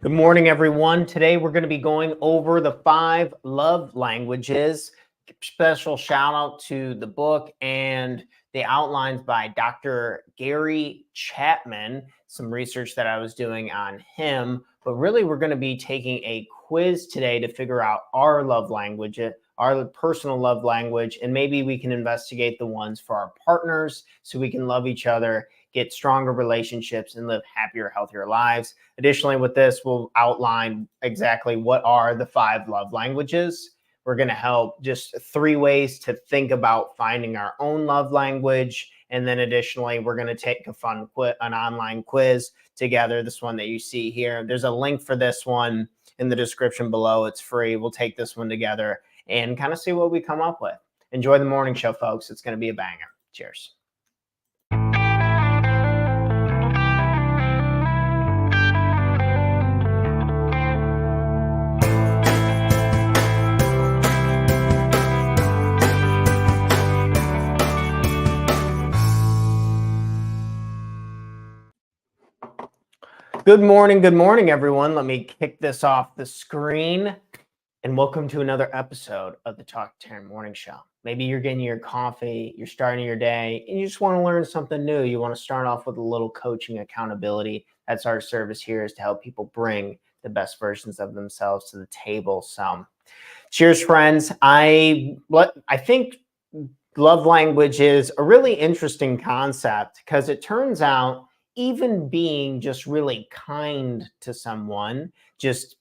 Good morning, everyone. Today we're going to be going over the 5 love languages. Special shout out to the book and the outlines by Dr. Gary Chapman, some research that I was doing on him. But really, we're going to be taking a quiz today to figure out our love language, our personal love language, and maybe we can investigate the ones for our partners so we can love each other, get stronger relationships, and live happier, healthier lives. Additionally, with this, we'll outline exactly what are the 5 love languages. We're going to help just 3 ways to think about finding our own love language. And then additionally, we're going to take an online quiz together. This one that you see here. There's a link for this one in the description below. It's free. We'll take this one together and kind of see what we come up with. Enjoy the morning show, folks. It's going to be a banger. Cheers. Good morning, everyone. Let me kick this off the screen and welcome to another episode of the Talk to Taryn Morning Show. Maybe you're getting your coffee, you're starting your day, and you just want to learn something new. You want to start off with a little coaching accountability. That's our service here, is to help people bring the best versions of themselves to the table. So cheers, friends. I think love language is a really interesting concept because it turns out even being just really kind to someone, just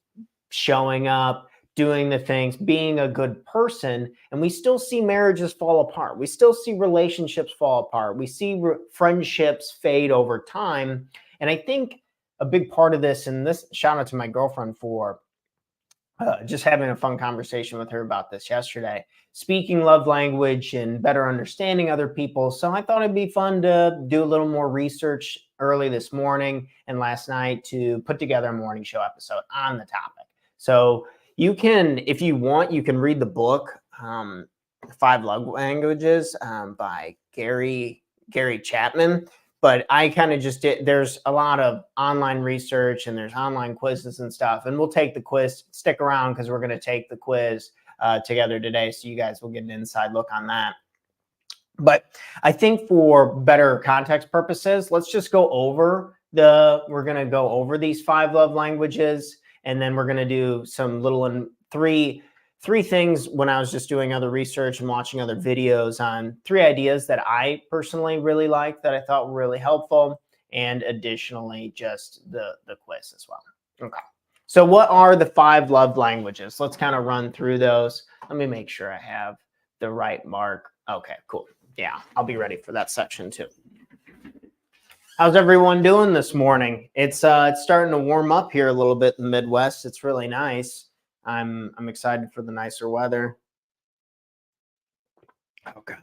showing up, doing the things, being a good person, and we still see marriages fall apart. We still see relationships fall apart. We see friendships fade over time. And I think a big part of this, and this shout out to my girlfriend for just having a fun conversation with her about this yesterday, speaking love language and better understanding other people. So I thought it'd be fun to do a little more research early this morning and last night to put together a morning show episode on the topic. So you can, if you want, you can read the book, 5 Love Languages by Gary Chapman. But I kind of just did, there's a lot of online research and there's online quizzes and stuff. And we'll take the quiz, stick around because we're going to take the quiz together today. So you guys will get an inside look on that. But I think for better context purposes, let's just go over we're going to go over these 5 love languages. And then we're going to do some little three things when I was just doing other research and watching other videos on 3 ideas that I personally really liked that I thought were really helpful. And additionally, just the quiz as well. Okay. So what are the 5 love languages? Let's kind of run through those. Let me make sure I have the right mark. Okay, cool. Yeah, I'll be ready for that section too. How's everyone doing this morning? It's starting to warm up here a little bit in the Midwest. It's really nice. I'm excited for the nicer weather. Okay.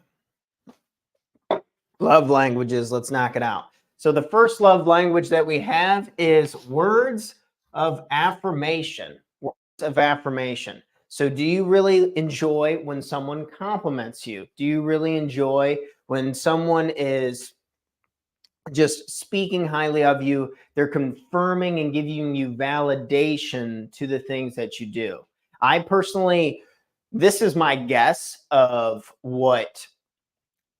Love languages. Let's knock it out. So the first love language that we have is words of affirmation. Words of affirmation. So do you really enjoy when someone compliments you? Do you really enjoy when someone is just speaking highly of you? They're confirming and giving you validation to the things that you do. I personally, this is my guess of what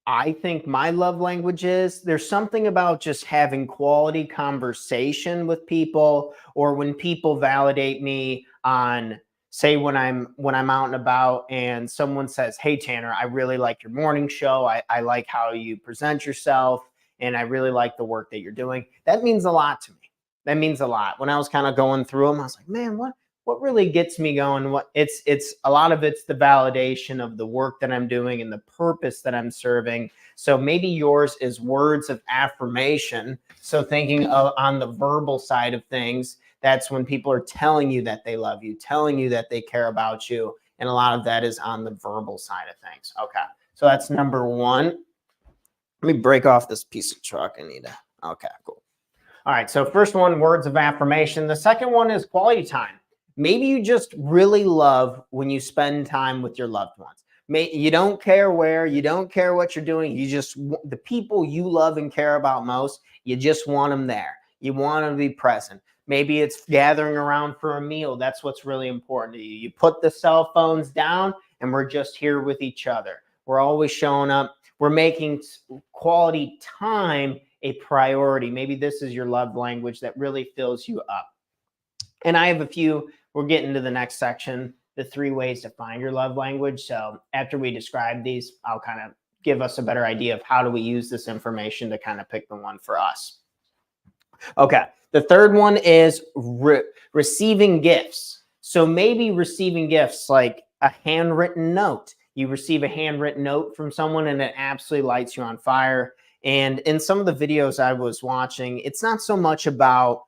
I think my love language is. There's something about just having quality conversation with people, or when people validate me on, say, when I'm out and about and someone says, "Hey, Tanner, I really like your morning show. I like how you present yourself. And I really like the work that you're doing." That means a lot to me. That means a lot. When I was kind of going through them, I was like, man, what really gets me going? It's a lot of it's the validation of the work that I'm doing and the purpose that I'm serving. So maybe yours is words of affirmation. So thinking on the verbal side of things, that's when people are telling you that they love you, telling you that they care about you. And a lot of that is on the verbal side of things. Okay. So that's number 1. Let me break off this piece of chalk. Okay, cool. All right, so first one, words of affirmation. The second one is quality time. Maybe you just really love when you spend time with your loved ones. You don't care where, you don't care what you're doing. You just, the people you love and care about most, you just want them there. You want them to be present. Maybe it's gathering around for a meal. That's what's really important to you. You put the cell phones down and we're just here with each other. We're always showing up. We're making quality time a priority. Maybe this is your love language that really fills you up. And I have a few. We're getting to the next section, the 3 ways to find your love language. So after we describe these, I'll kind of give us a better idea of how do we use this information to kind of pick the one for us. Okay. The third one is receiving gifts. So maybe receiving gifts like a handwritten note. You receive a handwritten note from someone and it absolutely lights you on fire. And in some of the videos I was watching, it's not so much about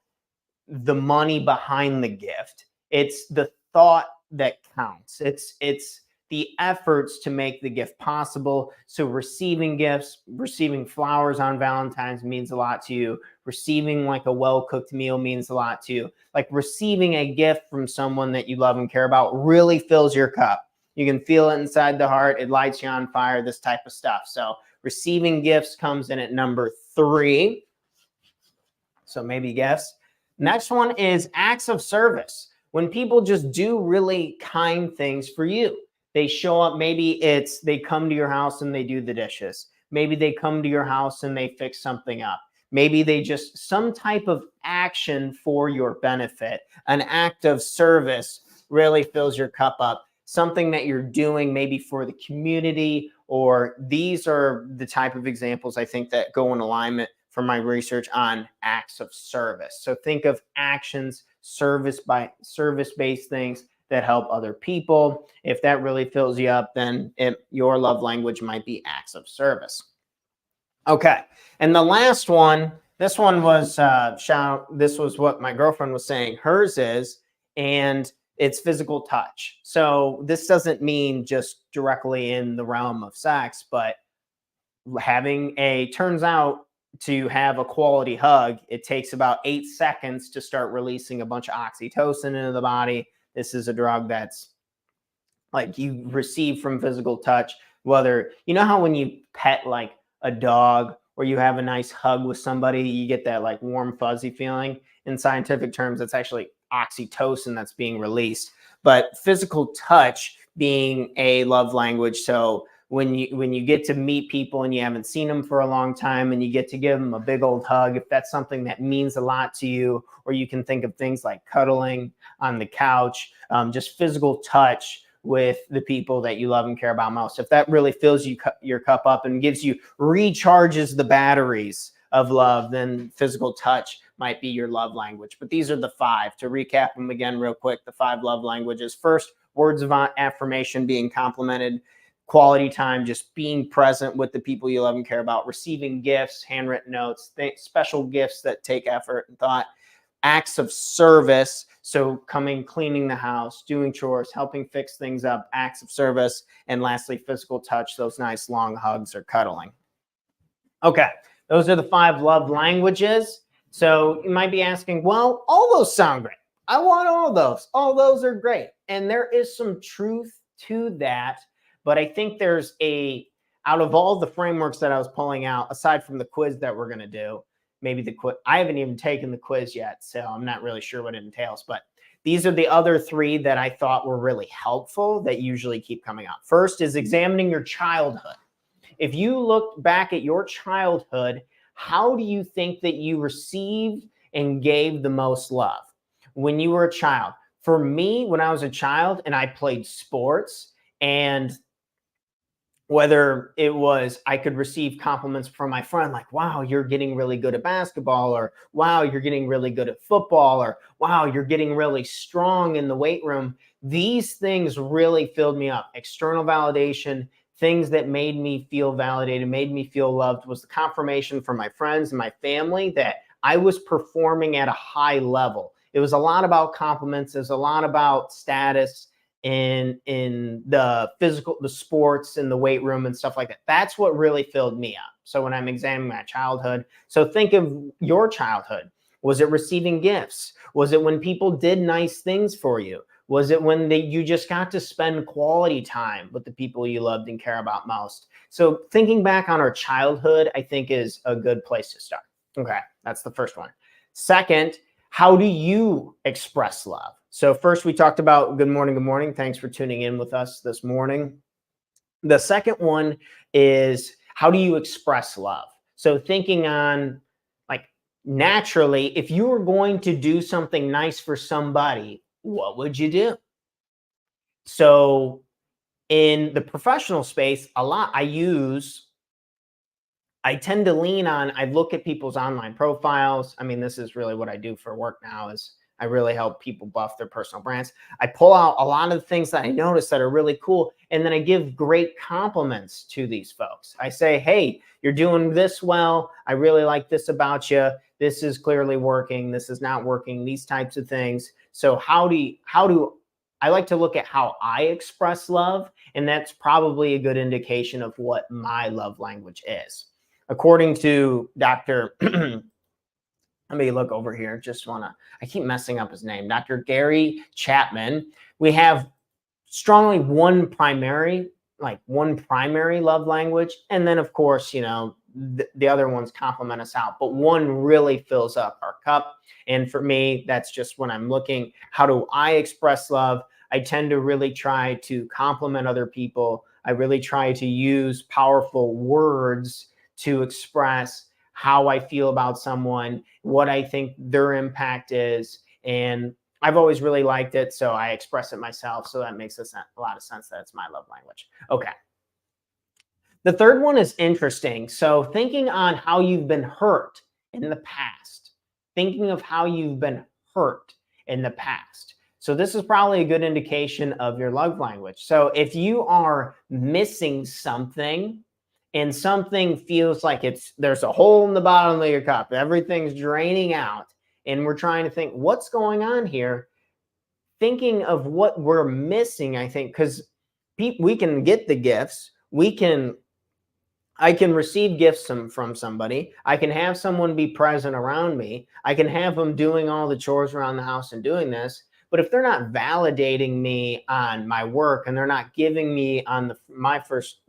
the money behind the gift. It's the thought that counts. It's the efforts to make the gift possible. So receiving gifts, receiving flowers on Valentine's means a lot to you. Receiving like a well-cooked meal means a lot to you. Like receiving a gift from someone that you love and care about really fills your cup. You can feel it inside the heart. It lights you on fire, this type of stuff. So receiving gifts comes in at number 3. So maybe guess. Next one is acts of service. When people just do really kind things for you. They show up, maybe it's they come to your house and they do the dishes. Maybe they come to your house and they fix something up. Maybe they just some type of action for your benefit. An act of service really fills your cup up. Something that you're doing maybe for the community, or these are the type of examples I think that go in alignment from my research on acts of service. So think of actions, service-based things that help other people. If that really fills you up, then your love language might be acts of service. Okay, and the last one, this one was this was what my girlfriend was saying hers is, and it's physical touch. So this doesn't mean just directly in the realm of sex, but turns out to have a quality hug, it takes about 8 seconds to start releasing a bunch of oxytocin into the body. This is a drug that's like you receive from physical touch, whether, you know how when you pet like a dog or you have a nice hug with somebody, you get that like warm, fuzzy feeling. In scientific terms, it's actually oxytocin that's being released. But physical touch being a love language. So when you get to meet people and you haven't seen them for a long time and you get to give them a big old hug, if that's something that means a lot to you, or you can think of things like cuddling on the couch, just physical touch with the people that you love and care about most. If that really fills your cup up and recharges the batteries of love, then physical touch might be your love language. But these are the 5. To recap them again real quick, the 5 love languages. First, words of affirmation, being complimented. Quality time, just being present with the people you love and care about. Receiving gifts, handwritten notes, special gifts that take effort and thought. Acts of service, so cleaning the house, doing chores, helping fix things up, acts of service. And lastly, physical touch, those nice long hugs or cuddling. Okay, those are the 5 love languages. So you might be asking, well, all those sound great. I want all those. All those are great. And there is some truth to that. But I think out of all the frameworks that I was pulling out, aside from the quiz that we're going to do, maybe the quiz, I haven't even taken the quiz yet, so I'm not really sure what it entails. But these are the other 3 that I thought were really helpful that usually keep coming up. First is examining your childhood. If you look back at your childhood, how do you think that you received and gave the most love when you were a child? For me, when I was a child and I played sports, and whether it was I could receive compliments from my friend like, wow, you're getting really good at basketball, or wow, you're getting really good at football, or wow, you're getting really strong in the weight room. These things really filled me up. External validation, things that made me feel validated, made me feel loved, was the confirmation from my friends and my family that I was performing at a high level. It was a lot about compliments. It was a lot about status in the sports and the weight room and stuff like that. That's what really filled me up. So when I'm examining my childhood, so think of your childhood. Was it receiving gifts? Was it when people did nice things for you? Was it when you just got to spend quality time with the people you loved and care about most? So thinking back on our childhood, I think is a good place to start. Okay, that's the first one. Second, How do you express love? So first we talked about good morning, good morning. Thanks for tuning in with us this morning. The second one is how do you express love? So thinking on like naturally, if you were going to do something nice for somebody, what would you do? So in the professional space, a lot I tend to lean on, I look at people's online profiles. I mean, this is really what I do for work now is I really help people buff their personal brands. I pull out a lot of the things that I notice that are really cool. And then I give great compliments to these folks. I say, hey, you're doing this well. I really like this about you. This is clearly working. This is not working, these types of things. So how do I like to look at how I express love? And that's probably a good indication of what my love language is. According to Dr. Let me look over here. I keep messing up his name. Dr. Gary Chapman. We have strongly one primary love language. And then, of course, the other ones complement us out. But one really fills up our cup. And for me, that's just when I'm looking, how do I express love? I tend to really try to compliment other people. I really try to use powerful words to express how I feel about someone, what I think their impact is. And I've always really liked it, so I express it myself. So that makes a lot of sense that it's my love language. Okay. The third one is interesting. So thinking on how you've been hurt in the past, thinking of how you've been hurt in the past. So this is probably a good indication of your love language. So if you are missing something and something feels like there's a hole in the bottom of your cup, everything's draining out, and we're trying to think what's going on here, thinking of what we're missing, I think, because we can get the gifts, I can receive gifts from somebody. I can have someone be present around me. I can have them doing all the chores around the house and doing this. But if they're not validating me on my work and they're not giving me on my first,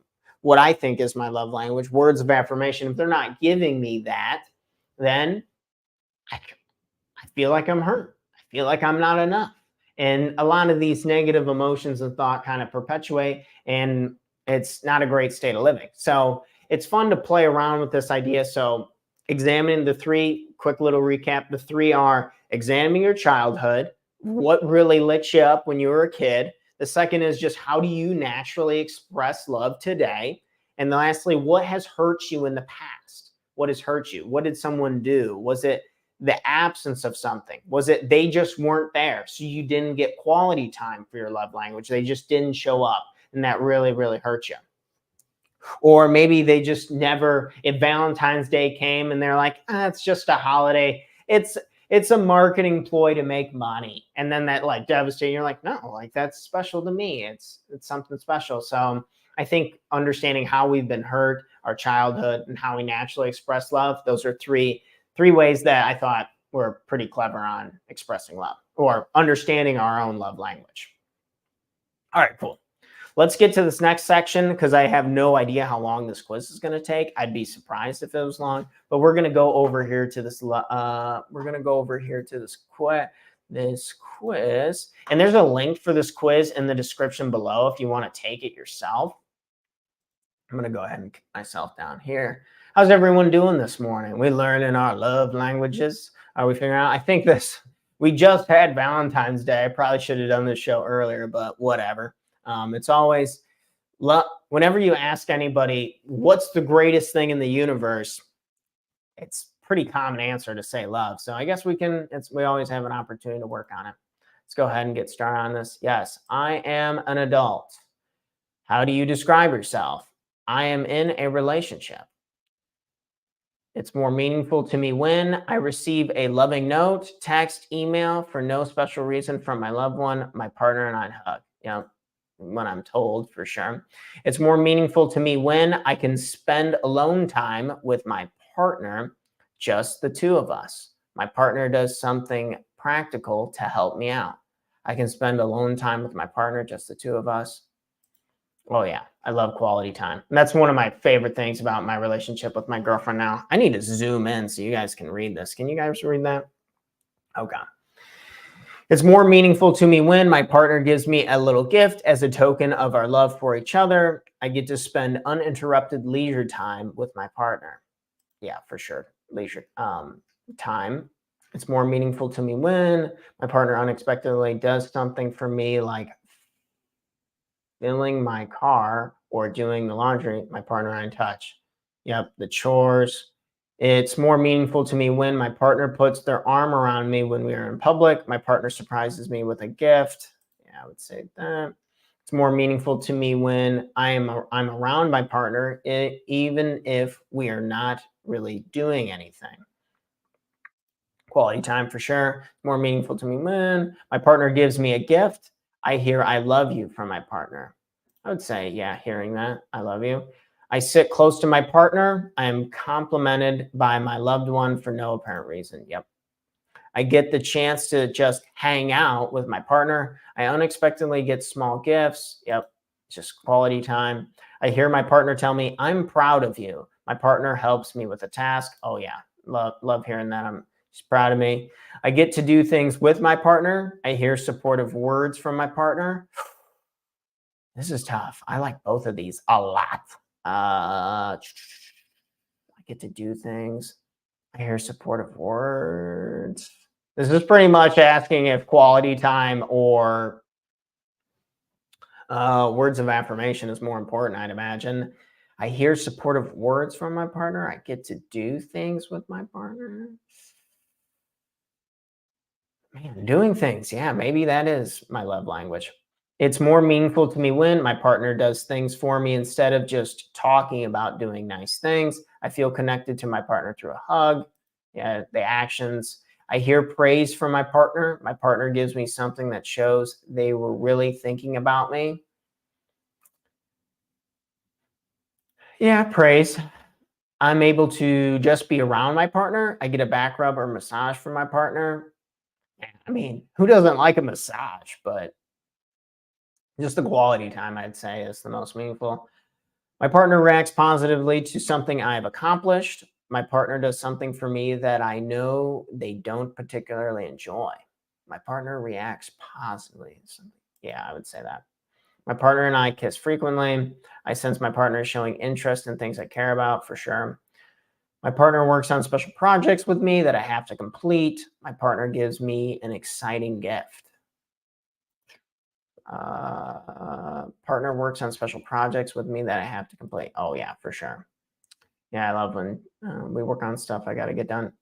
what I think is my love language, words of affirmation, if they're not giving me that, then I feel like I'm hurt. I feel like I'm not enough. And a lot of these negative emotions and thought kind of perpetuate, and it's not a great state of living. So it's fun to play around with this idea. So examining the three, quick little recap. The three are examining your childhood, what really lit you up when you were a kid. The second is just how do you naturally express love today? And lastly, what has hurt you in the past? What has hurt you? What did someone do? Was it the absence of something? Was it they just weren't there, so you didn't get quality time for your love language? They just didn't show up, and that really, really hurt you. Or maybe they just never, if Valentine's Day came and they're like, it's just a holiday. It's a marketing ploy to make money. And then that like devastating, you're like, no, like that's special to me. It's something special. So I think understanding how we've been hurt, our childhood, and how we naturally express love, those are three ways that I thought were pretty clever on expressing love or understanding our own love language. All right, cool. Let's get to this next section because I have no idea how long this quiz is going to take. I'd be surprised if it was long, but we're going to go over here to this. This quiz, and there's a link for this quiz in the description below if you want to take it yourself. I'm going to go ahead and kick myself down here. How's everyone doing this morning? We learning our love languages. Are we figuring out? I think we just had Valentine's Day. I probably should have done this show earlier, but whatever. It's always whenever you ask anybody what's the greatest thing in the universe, it's pretty common answer to say love. So I guess we always have an opportunity to work on it. Let's go ahead and get started on this. Yes, I am an adult. How do you describe yourself? I am in a relationship. It's more meaningful to me when I receive a loving note, text, email for no special reason from my loved one, my partner, and I hug. When I'm told, for sure. It's more meaningful to me when I can spend alone time with my partner, just the two of us. My partner does something practical to help me out. I can spend alone time with my partner, just the two of us. Oh yeah, I love quality time. And that's one of my favorite things about my relationship with my girlfriend now. I need to zoom in so you guys can read this. Can you guys read that? Okay. It's more meaningful to me when my partner gives me a little gift as a token of our love for each other. I get to spend uninterrupted leisure time with my partner. Yeah, for sure. Leisure time. It's more meaningful to me when my partner unexpectedly does something for me, like filling my car or doing the laundry. My partner and I touch. Yep, the chores. It's more meaningful to me when my partner puts their arm around me when we are in public. My partner surprises me with a gift. Yeah, I would say that. It's more meaningful to me when I'm around my partner, even if we are not really doing anything. Quality time for sure. More meaningful to me when my partner gives me a gift. I hear I love you from my partner. I would say, yeah, hearing that, I love you. I sit close to my partner. I am complimented by my loved one for no apparent reason. Yep. I get the chance to just hang out with my partner. I unexpectedly get small gifts. Yep. Just quality time. I hear my partner tell me, I'm proud of you. My partner helps me with a task. Oh, yeah. Love hearing that. She's proud of me. I get to do things with my partner. I hear supportive words from my partner. This is tough. I like both of these a lot. I get to do things. I hear supportive words. This is pretty much asking if quality time or words of affirmation is more important, I'd imagine. I hear supportive words from my partner. I get to do things with my partner. Man, doing things. Yeah, maybe that is my love language. It's more meaningful to me when my partner does things for me instead of just talking about doing nice things. I feel connected to my partner through a hug. Yeah, the actions. I hear praise from my partner. My partner gives me something that shows they were really thinking about me. Yeah, praise. I'm able to just be around my partner. I get a back rub or massage from my partner. I mean, who doesn't like a massage? But just the quality time, I'd say, is the most meaningful. My partner reacts positively to something I've accomplished. My partner does something for me that I know they don't particularly enjoy. My partner reacts positively. Yeah, I would say that. My partner and I kiss frequently. I sense my partner is showing interest in things I care about for sure. My partner works on special projects with me that I have to complete. My partner gives me an exciting gift. Partner works on special projects with me that I have to complete. Oh, yeah, for sure. Yeah, I love when we work on stuff I got to get done.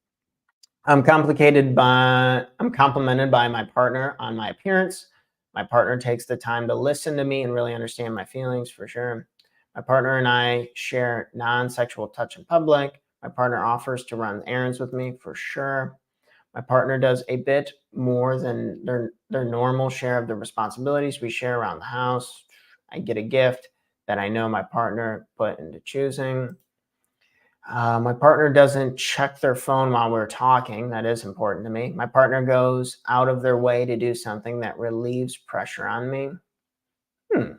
I'm complimented by my partner on my appearance. My partner takes the time to listen to me and really understand my feelings for sure. My partner and I share non-sexual touch in public. My partner offers to run errands with me for sure. My partner does a bit more than their normal share of the responsibilities we share around the house. I get a gift that I know my partner put into choosing. My partner doesn't check their phone while we're talking. That is important to me. My partner goes out of their way to do something that relieves pressure on me. Hmm.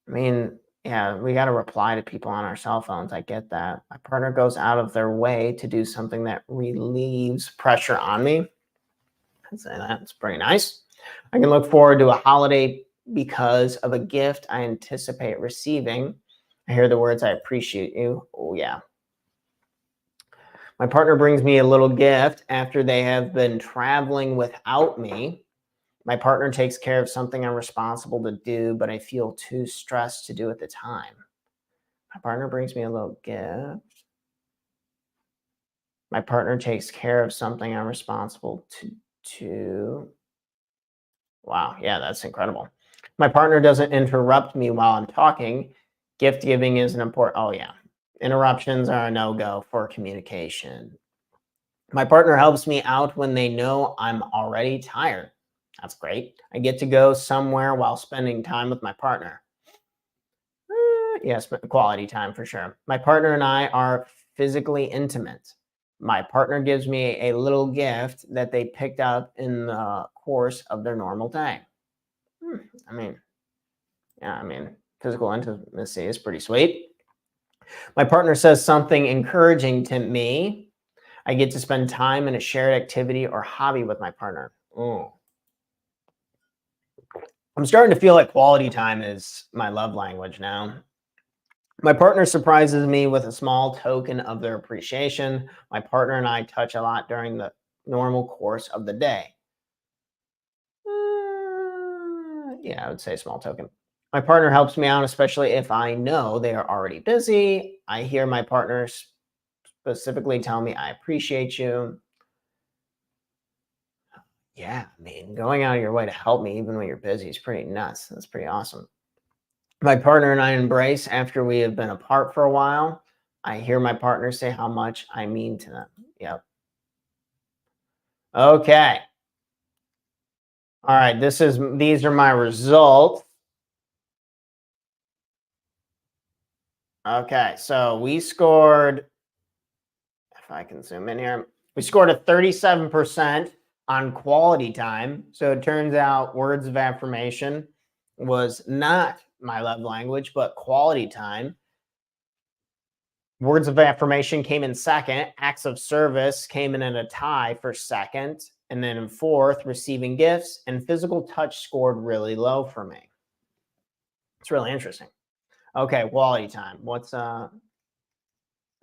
I mean, yeah, we got to reply to people on our cell phones. I get that. My partner goes out of their way to do something that relieves pressure on me. I'd say that's pretty nice. I can look forward to a holiday because of a gift I anticipate receiving. I hear the words, I appreciate you. Oh, yeah. My partner brings me a little gift after they have been traveling without me. My partner takes care of something I'm responsible to do, but I feel too stressed to do at the time. My partner brings me a little gift. My partner takes care of something I'm responsible to. Wow, yeah, that's incredible. My partner doesn't interrupt me while I'm talking. Gift giving is an important. Oh yeah, interruptions are a no-go for communication. My partner helps me out when they know I'm already tired. That's great. I get to go somewhere while spending time with my partner. Yes, but quality time for sure. My partner and I are physically intimate. My partner gives me a little gift that they picked up in the course of their normal day. Hmm, I mean, yeah, I mean, physical intimacy is pretty sweet. My partner says something encouraging to me. I get to spend time in a shared activity or hobby with my partner. Oh. I'm starting to feel like quality time is my love language now. My partner surprises me with a small token of their appreciation. My partner and I touch a lot during the normal course of the day. Yeah, I would say small token. My partner helps me out, especially if I know they are already busy. I hear my partner specifically tell me, I appreciate you. Yeah, I mean, going out of your way to help me even when you're busy is pretty nuts. That's pretty awesome. My partner and I embrace after we have been apart for a while. I hear my partner say how much I mean to them. Yep. Okay. All right. These are my results. Okay. So we scored, if I can zoom in here, we scored a 37% on quality time. So it turns out words of affirmation was not my love language, but quality time. Words of affirmation came in second. Acts of service came in at a tie for second. And then in fourth, receiving gifts and physical touch scored really low for me. It's really interesting. Okay, quality time. What's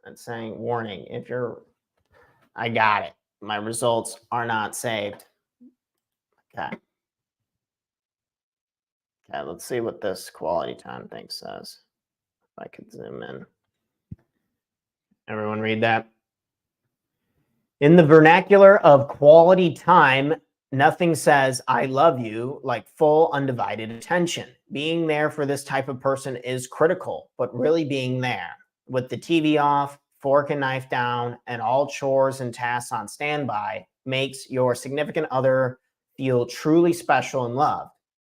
it's saying warning. If you're I got it. My results are not saved. Okay. Okay, let's see what this quality time thing says. If I could zoom in. Everyone read that? In the vernacular of quality time, nothing says I love you like full undivided attention. Being there for this type of person is critical, but really being there with the TV off, fork and knife down, and all chores and tasks on standby makes your significant other feel truly special and loved.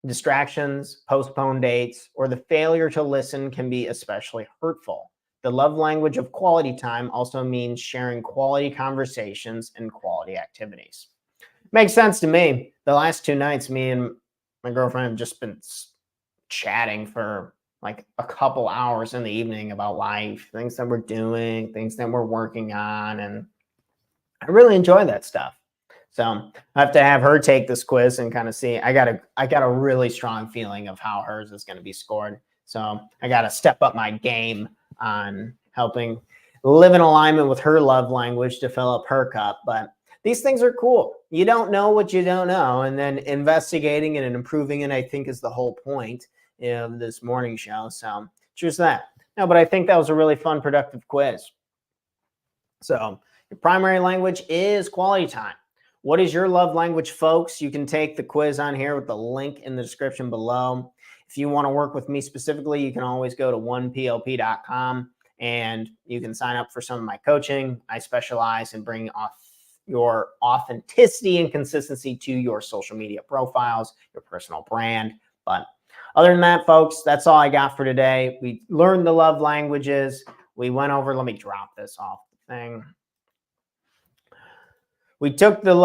Distractions, postponed dates, or the failure to listen can be especially hurtful. The love language of quality time also means sharing quality conversations and quality activities. Makes sense to me. The last 2 nights, me and my girlfriend have just been chatting for like a couple hours in the evening about life, things that we're doing, things that we're working on. And I really enjoy that stuff. So I have to have her take this quiz and kind of see. I got a really strong feeling of how hers is going to be scored. So I got to step up my game on helping live in alignment with her love language to fill up her cup. But these things are cool. You don't know what you don't know, and then investigating it and improving it, I think, is the whole point of this morning show. So cheers to that. No, but I think that was a really fun, productive quiz. So your primary language is quality time. What is your love language, folks? You can take the quiz on here with the link in the description below. If you want to work with me specifically, you can always go to oneplp.com and you can sign up for some of my coaching. I specialize in bringing your authenticity and consistency to your social media profiles, your personal brand. But other than that, folks, that's all I got for today. We learned the love languages. We went over, let me drop this off the thing. We took that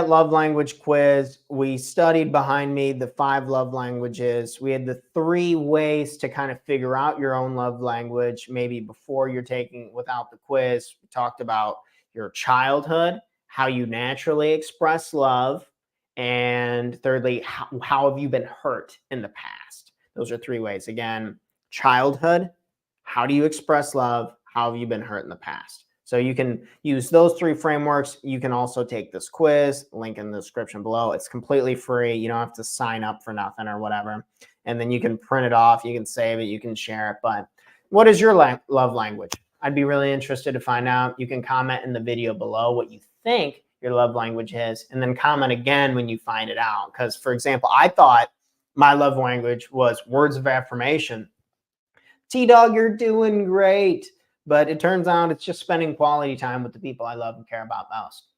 love language quiz. We studied behind me the 5 love languages. We had the 3 ways to kind of figure out your own love language, maybe before you're taking without the quiz. We talked about your childhood, how you naturally express love, and thirdly, how have you been hurt in the past? Those are 3 ways. Again, childhood, how do you express love? How have you been hurt in the past? So you can use those 3 frameworks. You can also take this quiz, link in the description below. It's completely free. You don't have to sign up for nothing or whatever. And then you can print it off. You can save it. You can share it. But what is your love language? I'd be really interested to find out. You can comment in the video below what you think your love language is, and then comment again when you find it out. Because, for example, I thought my love language was words of affirmation. T-Dog, you're doing great. But it turns out it's just spending quality time with the people I love and care about most.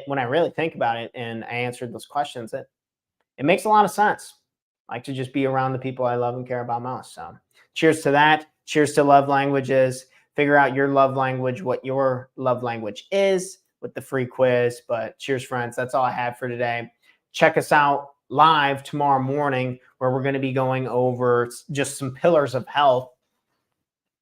When I really think about it and I answered those questions, it makes a lot of sense. I like to just be around the people I love and care about most. So cheers to that. Cheers to love languages. Figure out your love language, what your love language is with the free quiz. But cheers, friends. That's all I have for today. Check us out live tomorrow morning where we're going to be going over just some pillars of health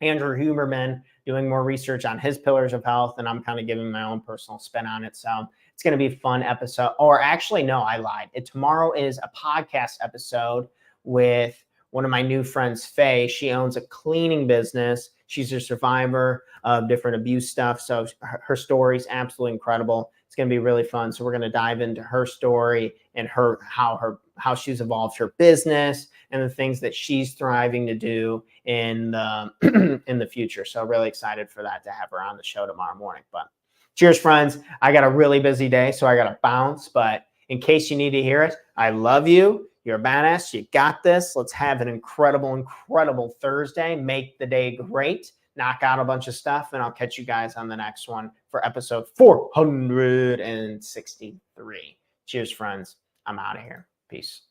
Andrew Huberman doing more research on his pillars of health, and I'm kind of giving my own personal spin on it. So it's going to be a fun episode. Or actually, no, I lied. Tomorrow is a podcast episode with one of my new friends, Faye. She owns a cleaning business. She's a survivor of different abuse stuff. So her story is absolutely incredible. It's going to be really fun. So we're going to dive into her story and how she's evolved her business and the things that she's thriving to do in the in the future. So really excited for that, to have her on the show tomorrow morning. But cheers, friends. I got a really busy day, so I got to bounce. But in case you need to hear it, I love you. You're a badass. You got this. Let's have an incredible, incredible Thursday. Make the day great. Knock out a bunch of stuff, and I'll catch you guys on the next one for episode 463. Cheers, friends. I'm out of here. Peace.